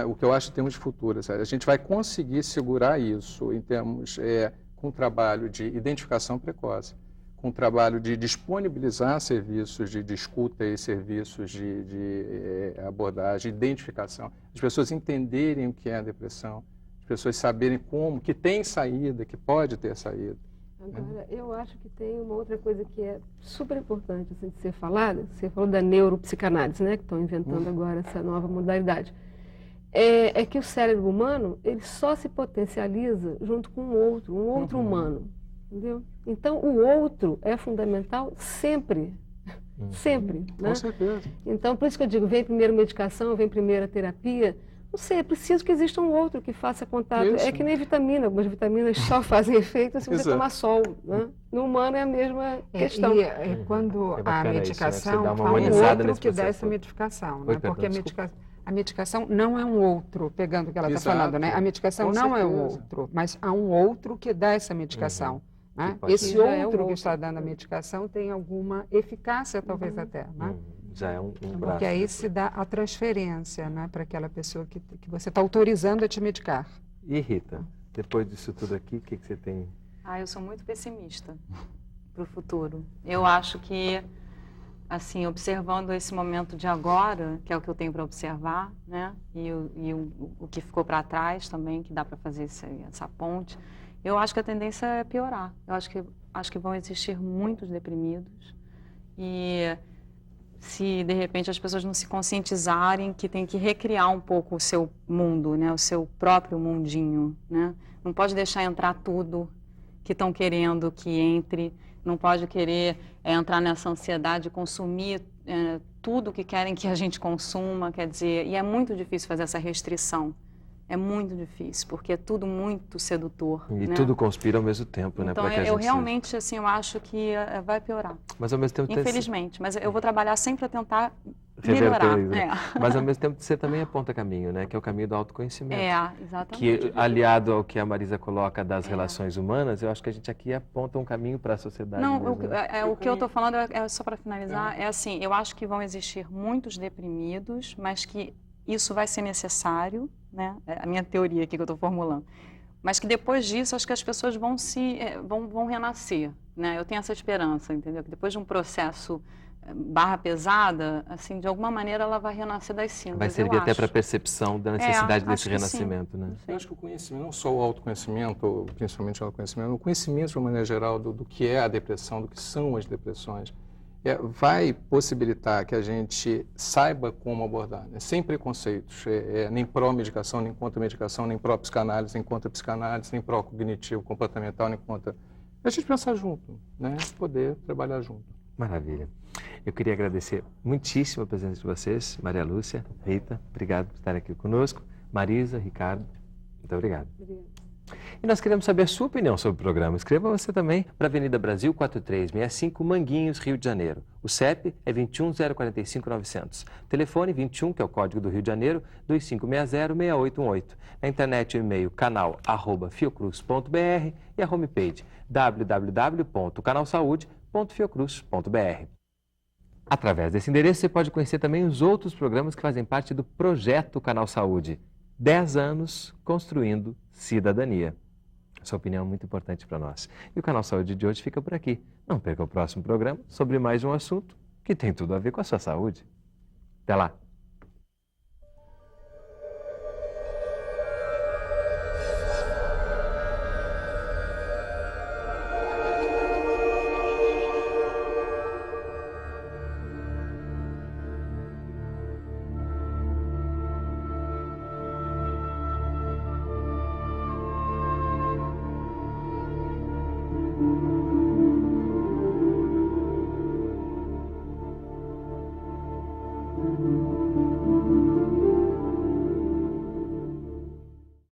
o que eu acho em termos de futuro, a gente vai conseguir segurar isso em termos, com o trabalho de identificação precoce, com o trabalho de disponibilizar serviços de escuta e serviços de abordagem, identificação, as pessoas entenderem o que é a depressão, as pessoas saberem como, que tem saída, que pode ter saída. Agora, eu acho que tem uma outra coisa que é super importante assim, de ser falada. Você falou da neuropsicanálise, né, que estão inventando agora essa nova modalidade. É que o cérebro humano, ele só se potencializa junto com um outro humano, entendeu? Então, o outro é fundamental sempre, sempre, né? Com certeza. Então, por isso que eu digo, vem primeiro medicação, vem primeiro a terapia. Não sei, é preciso que exista um outro que faça contato. Isso. É que nem vitamina, algumas vitaminas só fazem efeito se você tomar sol, né? No humano é a mesma questão. Quando a medicação, isso, né? há um outro que dá essa medicação, né? Porque a medicação não é um outro, pegando o que ela está falando, né? A medicação não é um outro, mas há um outro que dá essa medicação. Né? Esse outro que está dando a medicação tem alguma eficácia, talvez até, né? Já é um braço. Porque aí se dá a transferência, né, para aquela pessoa que você está autorizando a te medicar. E Rita, depois disso tudo aqui, o que você tem? Eu sou muito pessimista para o futuro. Eu acho que, assim, observando esse momento de agora, que é o que eu tenho para observar, né, e o que ficou para trás também, que dá para fazer essa ponte, eu acho que a tendência é piorar. Eu acho que vão existir muitos deprimidos e se, de repente, as pessoas não se conscientizarem que tem que recriar um pouco o seu mundo, né? O seu próprio mundinho, né? Não pode deixar entrar tudo que estão querendo que entre, não pode querer entrar nessa ansiedade, consumir tudo que querem que a gente consuma, quer dizer, e é muito difícil fazer essa restrição. É muito difícil, porque é tudo muito sedutor. E né? tudo conspira ao mesmo tempo, então, né? Eu realmente, assim, eu acho que vai piorar. Mas ao mesmo tempo... Infelizmente, mas eu vou trabalhar sempre para tentar melhorar. Né? Mas ao mesmo tempo você também aponta caminho, né? Que é o caminho do autoconhecimento. Exatamente. Que, aliado ao que a Marisa coloca das relações humanas, eu acho que a gente aqui aponta um caminho para a sociedade. Não, mesmo, o que eu estou falando, só para finalizar, assim, eu acho que vão existir muitos deprimidos, mas que isso vai ser necessário, né? É a minha teoria aqui que eu estou formulando. Mas que depois disso, acho que as pessoas vão renascer, né? Eu tenho essa esperança, entendeu? Que depois de um processo barra pesada, assim, de alguma maneira ela vai renascer das cinzas. Vai servir até para a percepção da necessidade desse renascimento, né? Eu acho que o conhecimento, não só o autoconhecimento, principalmente o autoconhecimento, o conhecimento de uma maneira geral do que é a depressão, do que são as depressões, vai possibilitar que a gente saiba como abordar, né? Sem preconceitos, nem pró-medicação, nem contra-medicação, nem pró-psicanálise, nem contra-psicanálise, nem pró-cognitivo, comportamental, nem contra... A gente pensar junto, né? Poder trabalhar junto. Maravilha. Eu queria agradecer muitíssimo a presença de vocês, Maria Lúcia, Rita, obrigado por estar aqui conosco, Marisa, Ricardo, muito obrigado. E nós queremos saber a sua opinião sobre o programa. Escreva você também para a Avenida Brasil 4365, Manguinhos, Rio de Janeiro. O CEP é 21045900. Telefone 21, que é o código do Rio de Janeiro, 2560-6818. Na internet, o e-mail canal@fiocruz.br e a homepage www.canalsaude.fiocruz.br. Através desse endereço, você pode conhecer também os outros programas que fazem parte do projeto Canal Saúde. 10 anos construindo cidadania. Sua opinião é muito importante para nós. E o Canal Saúde de hoje fica por aqui. Não perca o próximo programa sobre mais um assunto que tem tudo a ver com a sua saúde. Até lá! Thank you.